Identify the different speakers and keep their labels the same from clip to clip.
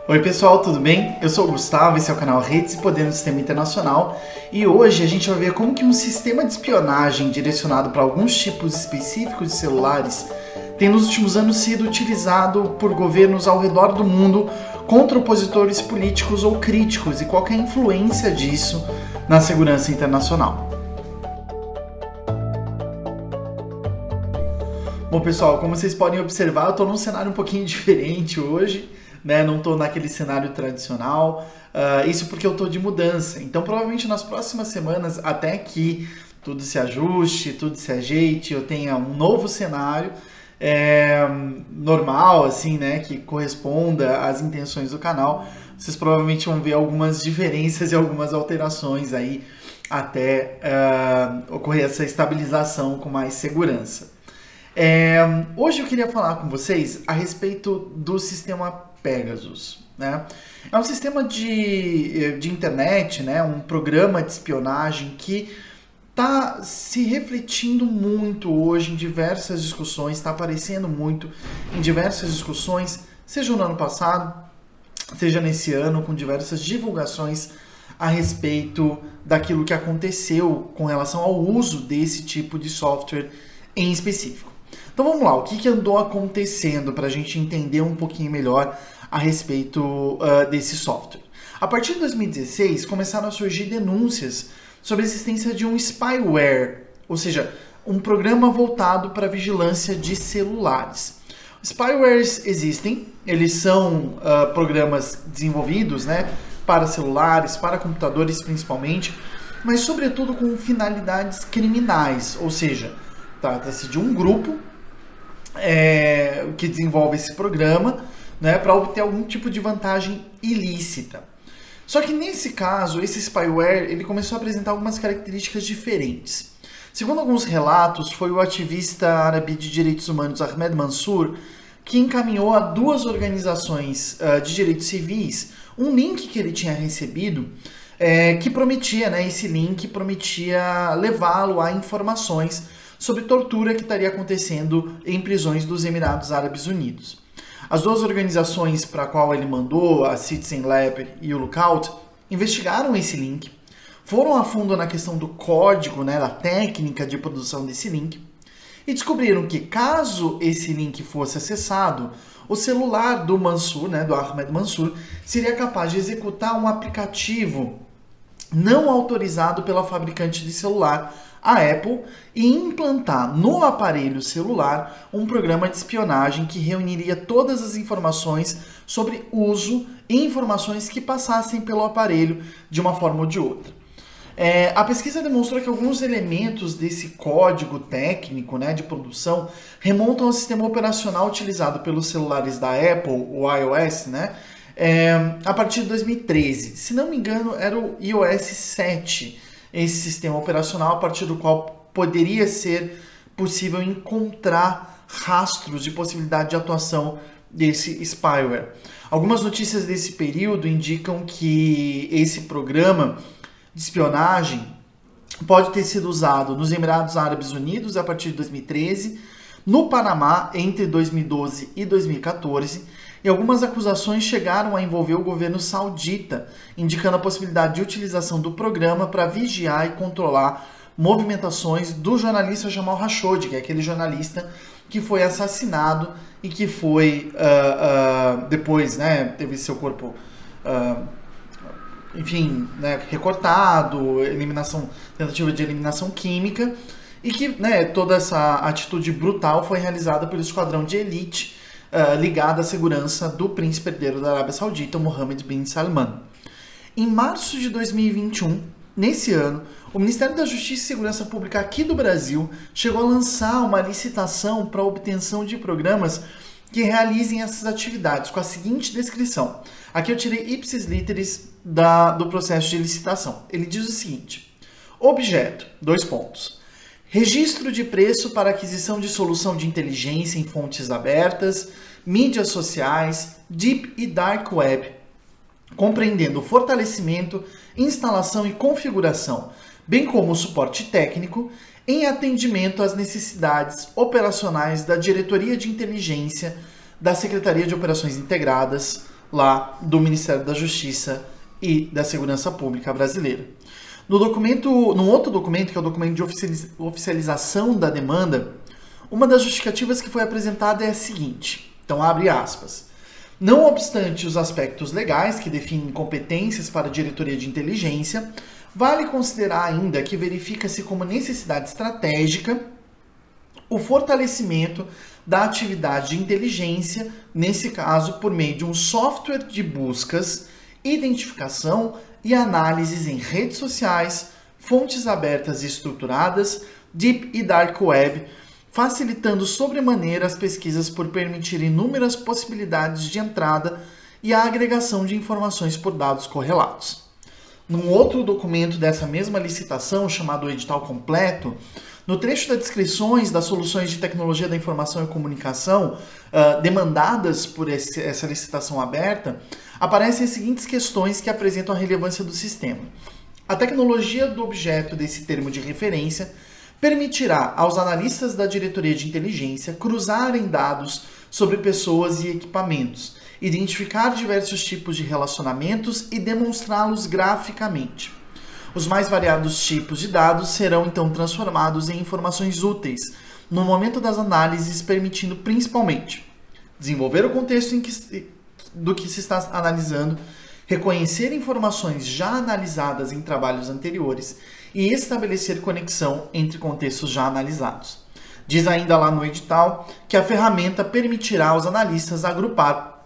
Speaker 1: Oi pessoal, tudo bem? Eu sou o Gustavo, esse é o canal Redes e Poder no Sistema Internacional e hoje a gente vai ver como que um sistema de espionagem direcionado para alguns tipos específicos de celulares tem nos últimos anos sido utilizado por governos ao redor do mundo contra opositores políticos ou críticos e qual que é a influência disso na segurança internacional. Bom pessoal, como vocês podem observar, eu estou num cenário um pouquinho diferente hoje, né? Não estou naquele cenário tradicional, isso porque eu estou de mudança. Então provavelmente nas próximas semanas, até que tudo se ajuste, tudo se ajeite, eu tenha um novo cenário normal, assim, né? Que corresponda às intenções do canal. Vocês provavelmente vão ver algumas diferenças e algumas alterações aí até ocorrer essa estabilização com mais segurança. Hoje eu queria falar com vocês a respeito do sistema Pegasus, né? É um sistema de internet, né? Um programa de espionagem que está se refletindo muito hoje em diversas discussões, está aparecendo muito em diversas discussões, seja no ano passado, seja nesse ano, com diversas divulgações a respeito daquilo que aconteceu com relação ao uso desse tipo de software em específico. Então vamos lá, o que andou acontecendo para a gente entender um pouquinho melhor a respeito desse software. A partir de 2016 começaram a surgir denúncias sobre a existência de um spyware, ou seja, um programa voltado para a vigilância de celulares. Spywares existem, eles são programas desenvolvidos, né, para celulares, para computadores principalmente, mas sobretudo com finalidades criminais, ou seja, trata-se de um grupo que desenvolve esse programa, né, para obter algum tipo de vantagem ilícita. Só que nesse caso, esse spyware ele começou a apresentar algumas características diferentes. Segundo alguns relatos, foi o ativista árabe de direitos humanos Ahmed Mansour que encaminhou a duas organizações de direitos civis um link que ele tinha recebido que prometia, né, esse link prometia levá-lo a informações sobre tortura que estaria acontecendo em prisões dos Emirados Árabes Unidos. As duas organizações para a qual ele mandou, a Citizen Lab e o Lookout, investigaram esse link, foram a fundo na questão do código, né, da técnica de produção desse link, e descobriram que caso esse link fosse acessado, o celular do Mansour, né, do Ahmed Mansour, seria capaz de executar um aplicativo não autorizado pela fabricante de celular, a Apple, e implantar no aparelho celular um programa de espionagem que reuniria todas as informações sobre uso e informações que passassem pelo aparelho de uma forma ou de outra. A pesquisa demonstrou que alguns elementos desse código técnico, né, de produção remontam ao sistema operacional utilizado pelos celulares da Apple, o iOS, né, a partir de 2013. Se não me engano, era o iOS 7, esse sistema operacional a partir do qual poderia ser possível encontrar rastros de possibilidade de atuação desse spyware. Algumas notícias desse período indicam que esse programa de espionagem pode ter sido usado nos Emirados Árabes Unidos a partir de 2013, no Panamá entre 2012 e 2014, e algumas acusações chegaram a envolver o governo saudita, indicando a possibilidade de utilização do programa para vigiar e controlar movimentações do jornalista Jamal Khashoggi, que é aquele jornalista que foi assassinado e que foi depois, né, teve seu corpo enfim, né, recortado, tentativa de eliminação química, e que, né, toda essa atitude brutal foi realizada pelo esquadrão de elite ligado à segurança do príncipe herdeiro da Arábia Saudita, Mohammed bin Salman. Em março de 2021, nesse ano, o Ministério da Justiça e Segurança Pública aqui do Brasil chegou a lançar uma licitação para a obtenção de programas que realizem essas atividades, com a seguinte descrição. Aqui eu tirei ipsis literis do processo de licitação. Ele diz o seguinte: objeto, : registro de preço para aquisição de solução de inteligência em fontes abertas, mídias sociais, Deep e Dark Web, compreendendo fortalecimento, instalação e configuração, bem como o suporte técnico, em atendimento às necessidades operacionais da Diretoria de Inteligência da Secretaria de Operações Integradas, lá do Ministério da Justiça e da Segurança Pública brasileira. Num outro documento, que é o documento de oficialização da demanda, uma das justificativas que foi apresentada é a seguinte, então abre aspas: não obstante os aspectos legais que definem competências para a diretoria de inteligência, vale considerar ainda que verifica-se como necessidade estratégica o fortalecimento da atividade de inteligência, nesse caso por meio de um software de buscas, identificação e análises em redes sociais, fontes abertas e estruturadas, Deep e Dark Web, facilitando sobremaneira as pesquisas por permitir inúmeras possibilidades de entrada e a agregação de informações por dados correlatos. Num outro documento dessa mesma licitação, chamado Edital Completo, no trecho das descrições das soluções de tecnologia da informação e comunicação demandadas por essa licitação aberta, aparecem as seguintes questões que apresentam a relevância do sistema. A tecnologia do objeto desse termo de referência permitirá aos analistas da diretoria de inteligência cruzarem dados sobre pessoas e equipamentos, identificar diversos tipos de relacionamentos e demonstrá-los graficamente. Os mais variados tipos de dados serão então transformados em informações úteis no momento das análises, permitindo principalmente desenvolver o contexto do que se está analisando, reconhecer informações já analisadas em trabalhos anteriores e estabelecer conexão entre contextos já analisados. Diz ainda lá no edital que a ferramenta permitirá aos analistas agrupar,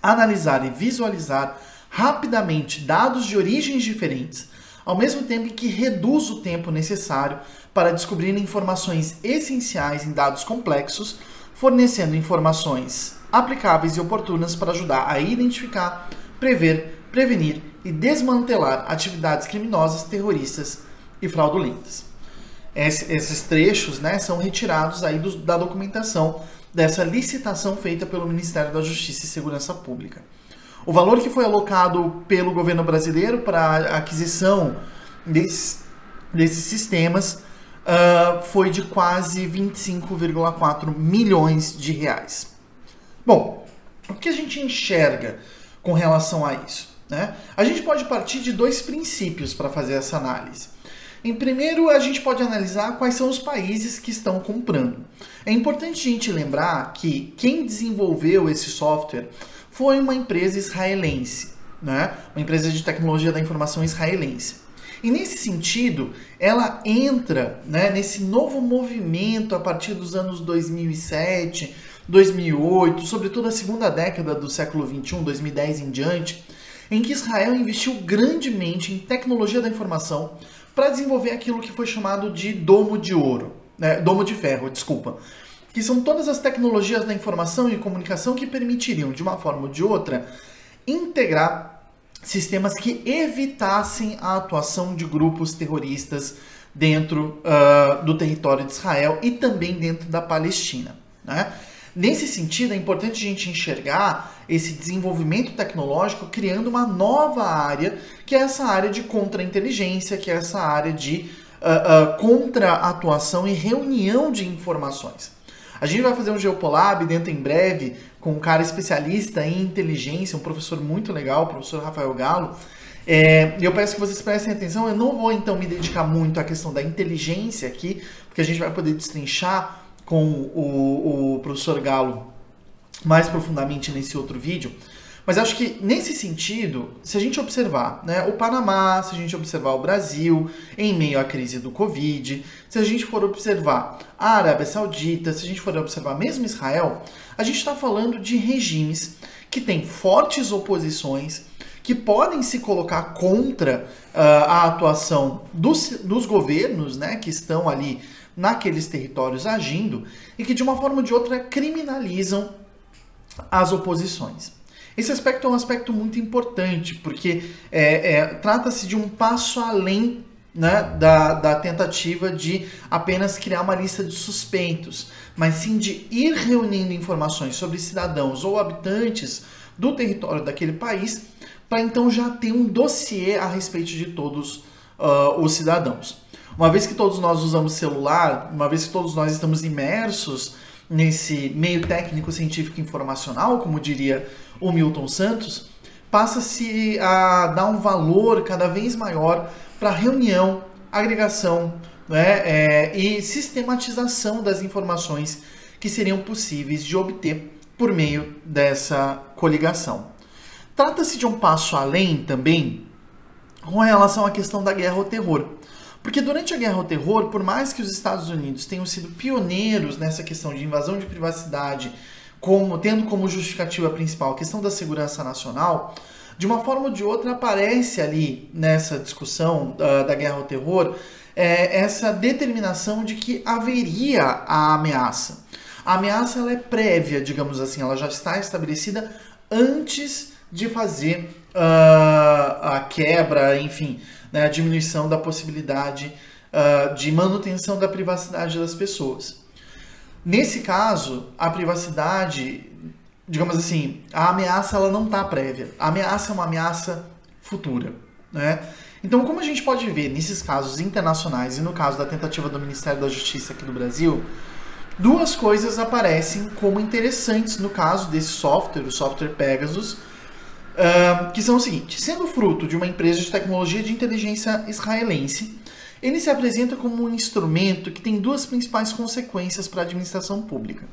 Speaker 1: analisar e visualizar rapidamente dados de origens diferentes, ao mesmo tempo que reduz o tempo necessário para descobrir informações essenciais em dados complexos, fornecendo informações aplicáveis e oportunas para ajudar a identificar, prever, prevenir e desmantelar atividades criminosas, terroristas e fraudulentas. Esses trechos, né, são retirados aí da documentação dessa licitação feita pelo Ministério da Justiça e Segurança Pública. O valor que foi alocado pelo governo brasileiro para a aquisição desses sistemas foi de quase 25,4 milhões de reais. Bom, o que a gente enxerga com relação a isso, né? A gente pode partir de dois princípios para fazer essa análise. Em primeiro, a gente pode analisar quais são os países que estão comprando. É importante a gente lembrar que quem desenvolveu esse software foi uma empresa israelense, né? Uma empresa de tecnologia da informação israelense. E nesse sentido, ela entra, né, nesse novo movimento a partir dos anos 2007, 2008, sobretudo a segunda década do século XXI, 2010 em diante, em que Israel investiu grandemente em tecnologia da informação para desenvolver aquilo que foi chamado de domo de ouro, né, domo de ferro, desculpa, que são todas as tecnologias da informação e comunicação que permitiriam, de uma forma ou de outra, integrar sistemas que evitassem a atuação de grupos terroristas dentro do território de Israel e também dentro da Palestina, né? Nesse sentido, é importante a gente enxergar esse desenvolvimento tecnológico criando uma nova área, que é essa área de contra-inteligência, que é essa área de contra-atuação e reunião de informações. A gente vai fazer um Geopolab dentro em breve com um cara especialista em inteligência, um professor muito legal, o professor Rafael Galo. Eu peço que vocês prestem atenção, eu não vou então me dedicar muito à questão da inteligência aqui, porque a gente vai poder destrinchar com o professor Galo mais profundamente nesse outro vídeo. Mas acho que nesse sentido, se a gente observar, né, o Panamá, se a gente observar o Brasil em meio à crise do Covid, se a gente for observar a Arábia Saudita, se a gente for observar mesmo Israel, a gente está falando de regimes que têm fortes oposições, que podem se colocar contra a atuação dos governos, né, que estão ali naqueles territórios agindo e que de uma forma ou de outra criminalizam as oposições. Esse aspecto é um aspecto muito importante, porque trata-se de um passo além, né, da tentativa de apenas criar uma lista de suspeitos, mas sim de ir reunindo informações sobre cidadãos ou habitantes do território daquele país, para então já ter um dossiê a respeito de todos os cidadãos. Uma vez que todos nós usamos celular, uma vez que todos nós estamos imersos nesse meio técnico, científico e informacional, como diria o Milton Santos, passa-se a dar um valor cada vez maior para reunião, agregação, né, e sistematização das informações que seriam possíveis de obter por meio dessa coligação. Trata-se de um passo além também com relação à questão da guerra ao terror. Porque durante a guerra ao terror, por mais que os Estados Unidos tenham sido pioneiros nessa questão de invasão de privacidade, tendo como justificativa principal a questão da segurança nacional, de uma forma ou de outra aparece ali nessa discussão da guerra ao terror essa determinação de que haveria a ameaça. A ameaça ela é prévia, digamos assim, ela já está estabelecida antes de fazer a quebra, enfim, né, a diminuição da possibilidade de manutenção da privacidade das pessoas. Nesse caso, a privacidade, digamos assim, a ameaça ela não está prévia. A ameaça é uma ameaça futura, né? Então, como a gente pode ver nesses casos internacionais e no caso da tentativa do Ministério da Justiça aqui do Brasil, duas coisas aparecem como interessantes no caso desse software, o software Pegasus, que são o seguinte: sendo fruto de uma empresa de tecnologia de inteligência israelense, ele se apresenta como um instrumento que tem duas principais consequências para a administração pública.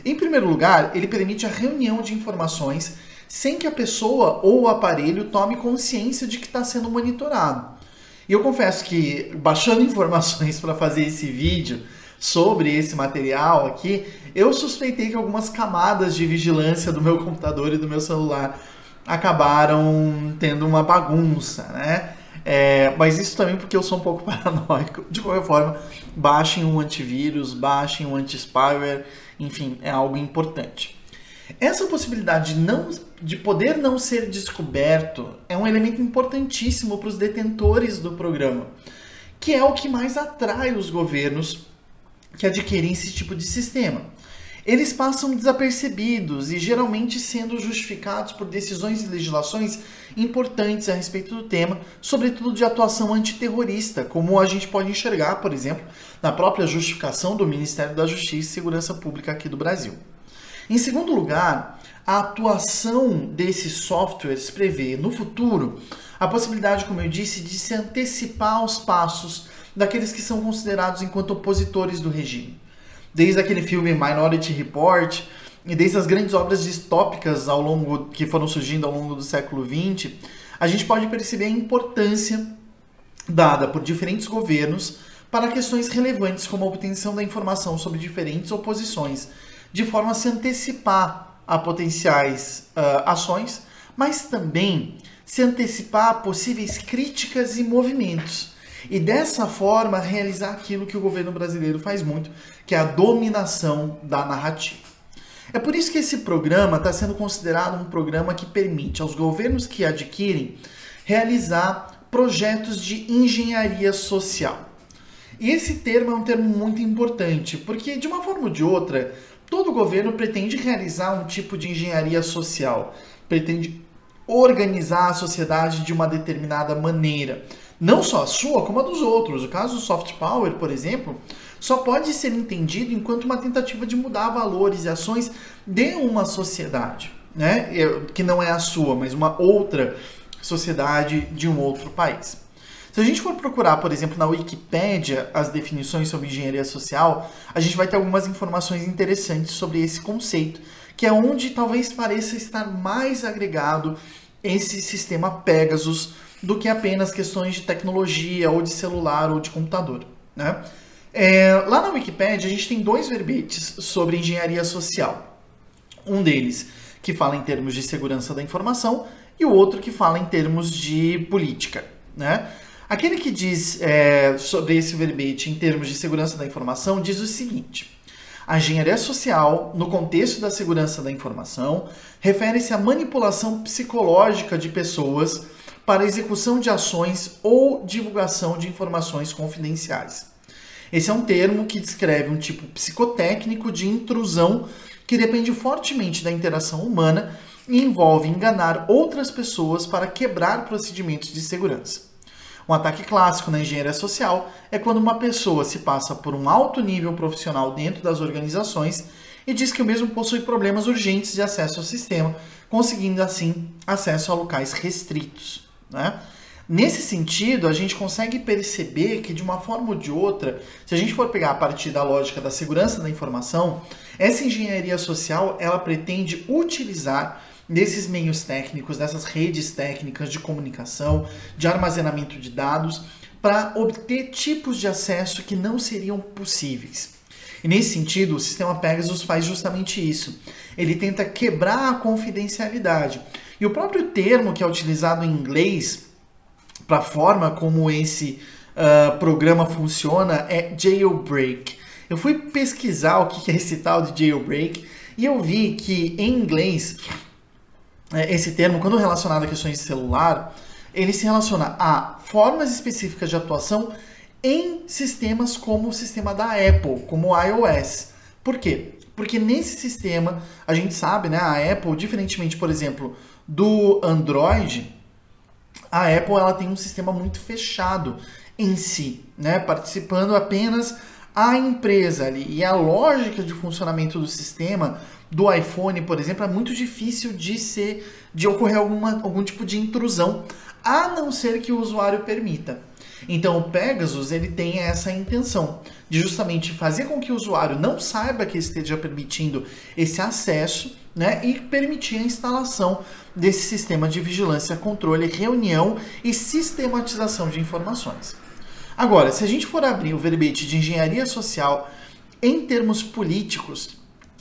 Speaker 1: Em primeiro lugar, ele permite a reunião de informações sem que a pessoa ou o aparelho tome consciência de que está sendo monitorado. E eu confesso que, baixando informações para fazer esse vídeo sobre esse material aqui, eu suspeitei que algumas camadas de vigilância do meu computador e do meu celular acabaram tendo uma bagunça, né? Mas isso também porque eu sou um pouco paranoico. De qualquer forma, baixem um antivírus, baixem um anti-spyware, enfim, é algo importante. Essa possibilidade de poder não ser descoberto é um elemento importantíssimo para os detentores do programa, que é o que mais atrai os governos que adquirem esse tipo de sistema. Eles passam desapercebidos e geralmente sendo justificados por decisões e legislações importantes a respeito do tema, sobretudo de atuação antiterrorista, como a gente pode enxergar, por exemplo, na própria justificação do Ministério da Justiça e Segurança Pública aqui do Brasil. Em segundo lugar, a atuação desses softwares prevê, no futuro, a possibilidade, como eu disse, de se antecipar aos passos daqueles que são considerados enquanto opositores do regime. Desde aquele filme Minority Report e desde as grandes obras distópicas que foram surgindo ao longo do século XX, a gente pode perceber a importância dada por diferentes governos para questões relevantes como a obtenção da informação sobre diferentes oposições, de forma a se antecipar a potenciais ações, mas também se antecipar a possíveis críticas e movimentos. E dessa forma realizar aquilo que o governo brasileiro faz muito, que é a dominação da narrativa. É por isso que esse programa está sendo considerado um programa que permite aos governos que adquirem realizar projetos de engenharia social. E esse termo é um termo muito importante, porque de uma forma ou de outra, todo governo pretende realizar um tipo de engenharia social, pretende organizar a sociedade de uma determinada maneira. Não só a sua, como a dos outros. O caso do soft power, por exemplo, só pode ser entendido enquanto uma tentativa de mudar valores e ações de uma sociedade, né? Que não é a sua, mas uma outra sociedade de um outro país. Se a gente for procurar, por exemplo, na Wikipédia as definições sobre engenharia social, a gente vai ter algumas informações interessantes sobre esse conceito, que é onde talvez pareça estar mais agregado esse sistema Pegasus do que apenas questões de tecnologia, ou de celular, ou de computador, né? Lá na Wikipédia a gente tem dois verbetes sobre engenharia social. Um deles que fala em termos de segurança da informação e o outro que fala em termos de política, né? Aquele que diz sobre esse verbete em termos de segurança da informação diz o seguinte: a engenharia social, no contexto da segurança da informação, refere-se à manipulação psicológica de pessoas para a execução de ações ou divulgação de informações confidenciais. Esse é um termo que descreve um tipo psicotécnico de intrusão que depende fortemente da interação humana e envolve enganar outras pessoas para quebrar procedimentos de segurança. Um ataque clássico na engenharia social é quando uma pessoa se passa por um alto nível profissional dentro das organizações e diz que o mesmo possui problemas urgentes de acesso ao sistema, conseguindo assim acesso a locais restritos, né? Nesse sentido, a gente consegue perceber que, de uma forma ou de outra, se a gente for pegar a partir da lógica da segurança da informação, essa engenharia social, ela pretende utilizar desses meios técnicos, dessas redes técnicas de comunicação, de armazenamento de dados, para obter tipos de acesso que não seriam possíveis. E nesse sentido, o sistema Pegasus faz justamente isso. Ele tenta quebrar a confidencialidade. E o próprio termo que é utilizado em inglês para a forma como esse programa funciona é jailbreak. Eu fui pesquisar o que é esse tal de jailbreak e eu vi que em inglês esse termo, quando relacionado a questões de celular, ele se relaciona a formas específicas de atuação em sistemas como o sistema da Apple, como o iOS. Por quê? Porque nesse sistema, a gente sabe, né, a Apple, diferentemente, por exemplo, do Android, a Apple ela tem um sistema muito fechado em si, né, participando apenas a empresa ali. E a lógica de funcionamento do sistema do iPhone, por exemplo, é muito difícil de ocorrer algum tipo de intrusão, a não ser que o usuário permita. Então o Pegasus ele tem essa intenção de justamente fazer com que o usuário não saiba que esteja permitindo esse acesso, né, e permitir a instalação desse sistema de vigilância, controle, reunião e sistematização de informações. Agora, se a gente for abrir o verbete de engenharia social em termos políticos,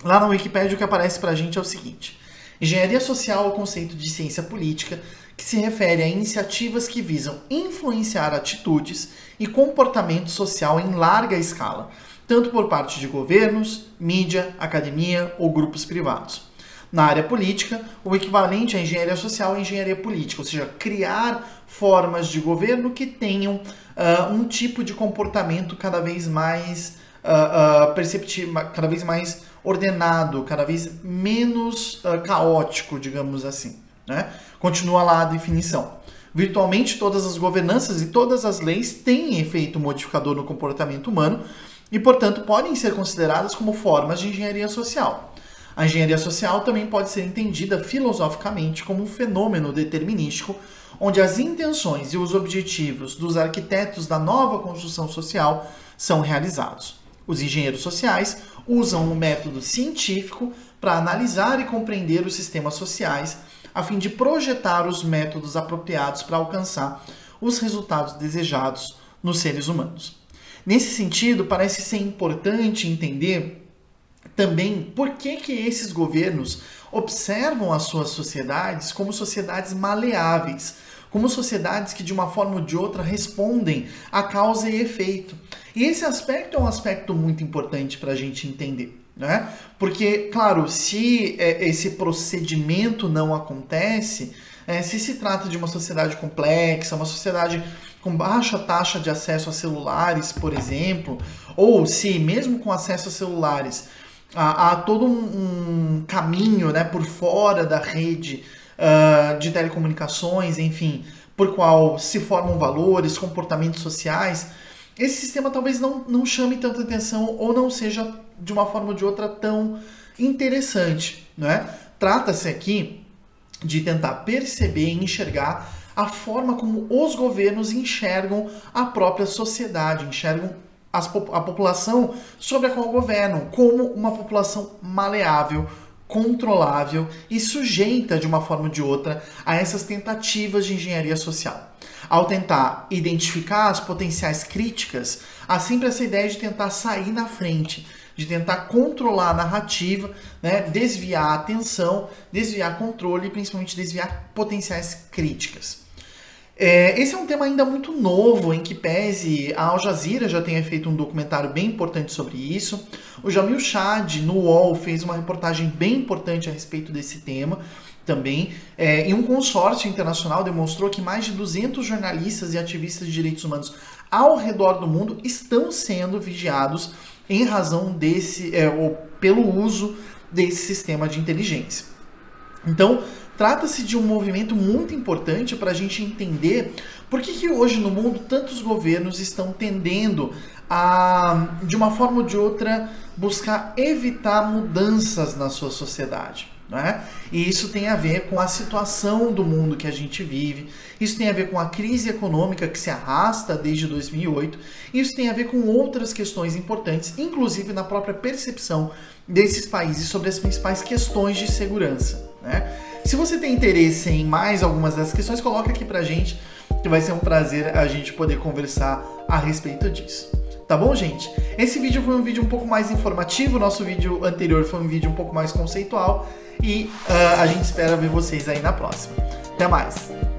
Speaker 1: lá na Wikipédia o que aparece para a gente é o seguinte: engenharia social é o conceito de ciência política que se refere a iniciativas que visam influenciar atitudes e comportamento social em larga escala, tanto por parte de governos, mídia, academia ou grupos privados. Na área política, o equivalente à engenharia social é engenharia política, ou seja, criar formas de governo que tenham um tipo de comportamento cada vez mais perceptível, cada vez mais ordenado, cada vez menos caótico, digamos assim, né? Continua lá a definição. Virtualmente todas as governanças e todas as leis têm efeito modificador no comportamento humano e, portanto, podem ser consideradas como formas de engenharia social. A engenharia social também pode ser entendida filosoficamente como um fenômeno determinístico, onde as intenções e os objetivos dos arquitetos da nova construção social são realizados. Os engenheiros sociais usam um método científico para analisar e compreender os sistemas sociais, a fim de projetar os métodos apropriados para alcançar os resultados desejados nos seres humanos. Nesse sentido, parece ser importante entender também por que esses governos observam as suas sociedades como sociedades maleáveis, como sociedades que de uma forma ou de outra respondem a causa e efeito. E esse aspecto é um aspecto muito importante para a gente entender, né? Porque, claro, se esse procedimento não acontece, se trata de uma sociedade complexa, uma sociedade com baixa taxa de acesso a celulares, por exemplo, ou se mesmo com acesso a celulares há todo um caminho, né, por fora da rede de telecomunicações, enfim, por qual se formam valores, comportamentos sociais, esse sistema talvez não chame tanta atenção ou não seja, de uma forma ou de outra, tão interessante, né? Trata-se aqui de tentar perceber e enxergar a forma como os governos enxergam a própria sociedade, enxergam a população sobre a qual governam como uma população maleável, controlável e sujeita de uma forma ou de outra a essas tentativas de engenharia social. Ao tentar identificar as potenciais críticas, há sempre essa ideia de tentar sair na frente, de tentar controlar a narrativa, né, desviar a atenção, desviar controle e principalmente desviar potenciais críticas. Esse é um tema ainda muito novo, em que pese a Al Jazeera já tenha feito um documentário bem importante sobre isso. O Jamil Chad, no UOL, fez uma reportagem bem importante a respeito desse tema também. E um consórcio internacional demonstrou que mais de 200 jornalistas e ativistas de direitos humanos ao redor do mundo estão sendo vigiados em razão ou pelo uso desse sistema de inteligência. Então, trata-se de um movimento muito importante para a gente entender por que hoje no mundo tantos governos estão tendendo a, de uma forma ou de outra, buscar evitar mudanças na sua sociedade. Né? E isso tem a ver com a situação do mundo que a gente vive, isso tem a ver com a crise econômica que se arrasta desde 2008, isso tem a ver com outras questões importantes, inclusive na própria percepção desses países sobre as principais questões de segurança. Né? Se você tem interesse em mais algumas dessas questões, coloca aqui pra gente, que vai ser um prazer a gente poder conversar a respeito disso. Tá bom, gente? Esse vídeo foi um vídeo um pouco mais informativo, nosso vídeo anterior foi um vídeo um pouco mais conceitual e a gente espera ver vocês aí na próxima. Até mais!